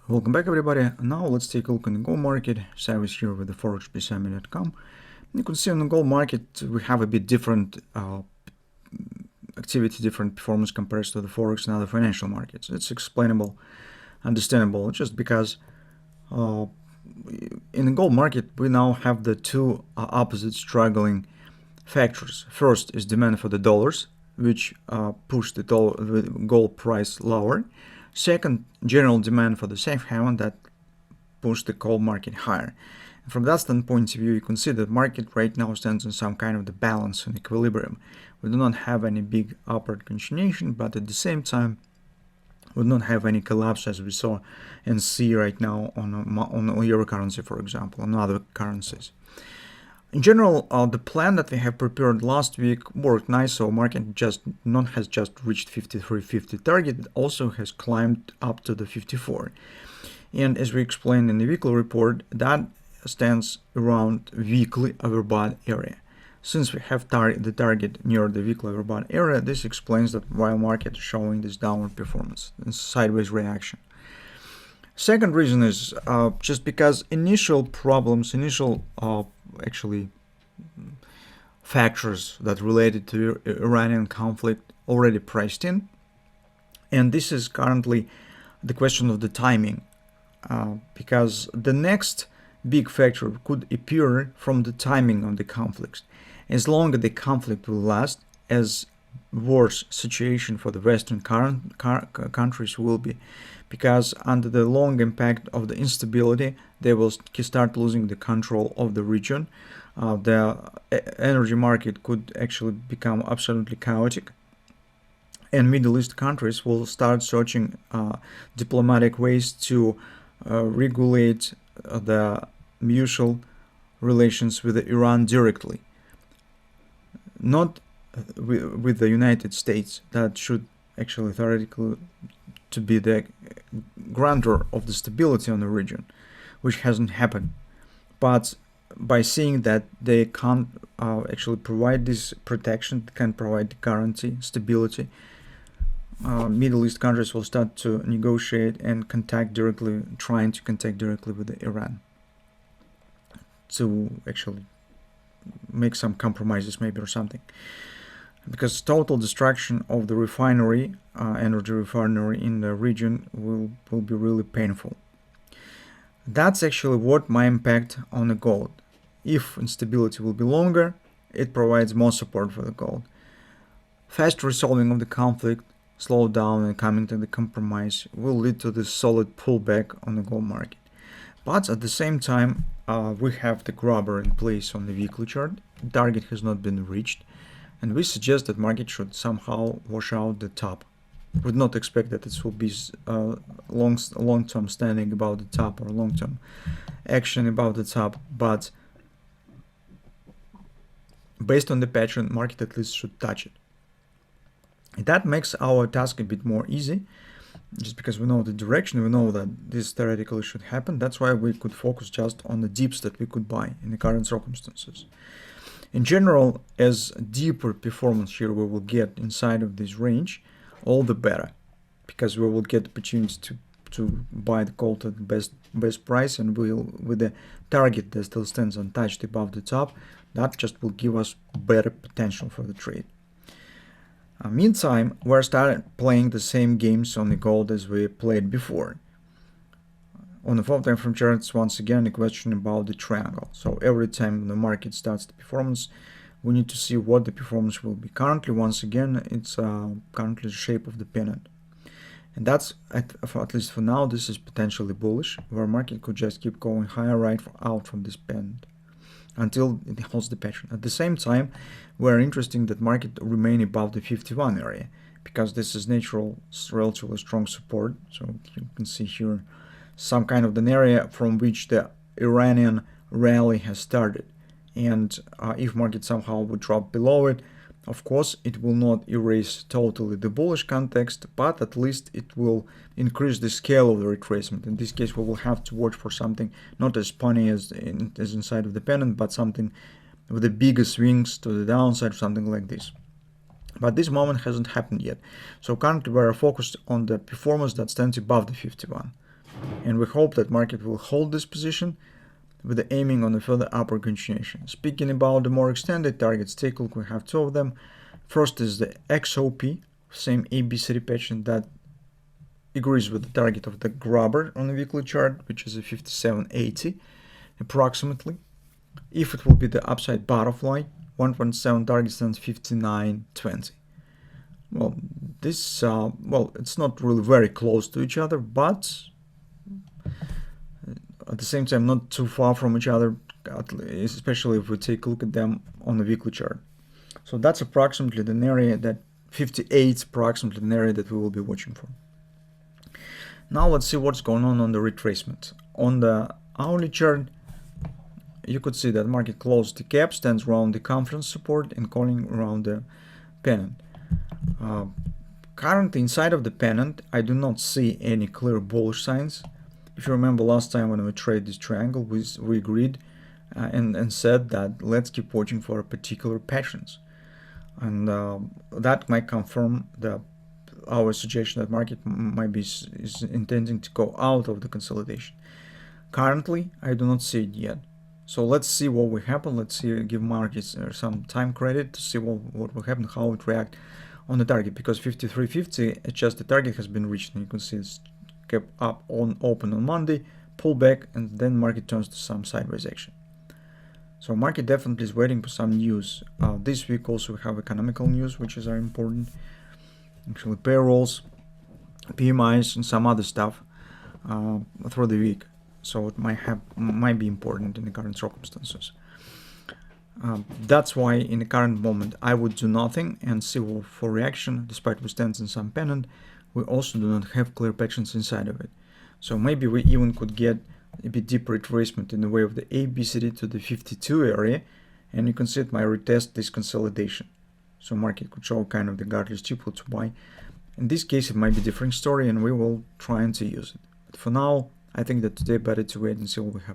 Welcome back, everybody. Now let's take a look on the gold market. Sive is here with the forexpeacearmy.com. You can see on the gold market we have a bit different activity, different performance compared to the forex and other financial markets. It's explainable, understandable, just because in the gold market we now have the two opposite struggling factors. First is demand for the dollars, which push the gold price lower. Second, general demand for the safe haven that push the gold market higher. And from that standpoint of view, you can see that market right now stands in some kind of the balance and equilibrium. We do not have any big upward continuation, but at the same time, we do not have any collapse as we saw and see right now on euro currency, for example, and other currencies. In general, the plan that we have prepared last week worked nice, so market has just reached 53.50 target. It also has climbed up to the 54. And as we explained in the weekly report, that stands around weekly overbought area. Since we have the target near the weekly overbought area, this explains that while market is showing this downward performance and sideways reaction. Second reason is just because initial problems, actually factors that related to Iranian conflict already priced in, and this is currently the question of the timing, because the next big factor could appear from the timing of the conflict. As long as the conflict will last, as worse situation for the Western countries will be, because under the long impact of the instability, they will start losing the control of the region. The energy market could actually become absolutely chaotic, and Middle East countries will start searching diplomatic ways to regulate the mutual relations with Iran directly, not with the United States. That should actually theoretically to be the grantor of the stability on the region, which hasn't happened. But by seeing that they can't actually provide this protection, can provide the guarantee, stability, Middle East countries will start to negotiate and trying to contact directly with Iran to actually make some compromises maybe or something. Because total destruction of the refinery, energy refinery in the region will be really painful. That's actually what my impact on the gold. If instability will be longer, it provides more support for the gold. Fast resolving of the conflict, slow down and coming to the compromise will lead to this solid pullback on the gold market. But at the same time, we have the grabber in place on the weekly chart. The target has not been reached, and we suggest that market should somehow wash out the top. We would not expect that this will be long-term standing above the top or long-term action above the top, but based on the pattern, market at least should touch it. That makes our task a bit more easy, just because we know the direction, we know that this theoretically should happen. That's why we could focus just on the dips that we could buy in the current circumstances. In general, as deeper performance here we will get inside of this range, all the better, because we will get opportunity to buy the gold at the best price, and with the target that still stands untouched above the top, that just will give us better potential for the trade. Meantime, we're starting playing the same games on the gold as we played before. On the 4-time frame charts, once again, a question about the triangle. So every time the market starts the performance, we need to see what the performance will be. Currently, once again, it's currently the shape of the pennant. And that's, at least for now, this is potentially bullish, where market could just keep going higher right out from this pennant until it holds the pattern. At the same time, we're interested that market remain above the 51 area, because this is natural, relatively strong support. So you can see here some kind of an area from which the Iranian rally has started. And if market somehow would drop below it, of course, it will not erase totally the bullish context, but at least it will increase the scale of the retracement. In this case, we will have to watch for something not as punny as inside of the pennant, but something with the bigger swings to the downside, something like this. But this moment hasn't happened yet. So currently we are focused on the performance that stands above the 51. and we hope that market will hold this position with the aiming on a further upward continuation. Speaking about the more extended targets, take a look, we have two of them. First is the XOP, same ABCD pattern that agrees with the target of the grabber on the weekly chart, which is a 57.80 approximately. If it will be the upside butterfly, 1.7 target stands 59.20. Well, this it's not really very close to each other, but at the same time not too far from each other, especially if we take a look at them on the weekly chart. So that's approximately the area that 58 approximately the area that we will be watching for. Now let's see what's going on the retracement. On the hourly chart, you could see that market closed the gap, stands around the conference support and calling around the pennant. Currently inside of the pennant, I do not see any clear bullish signs. If you remember last time when we traded this triangle, we agreed and said that let's keep watching for particular patterns, and that might confirm our suggestion that market might be is intending to go out of the consolidation. Currently, I do not see it yet. So let's see what will happen. Let's see, give markets some time credit to see what will happen, how it react on the target, because 53.50, just the target has been reached, and you can see it's kept up on open on Monday, pull back, and then market turns to some sideways action. So market definitely is waiting for some news. This week also we have economical news, which is important. Actually, payrolls, PMIs, and some other stuff through the week. So it might be important in the current circumstances. That's why in the current moment I would do nothing and see for reaction. Despite we stand in some pennant, we also do not have clear patterns inside of it. So maybe we even could get a bit deeper retracement in the way of the ABCD to the 52 area, and you can see it might retest this consolidation. So market could show kind of the godly steeple to buy. In this case, it might be a different story, and we will try to use it. But for now, I think that today better to wait and see what will happen.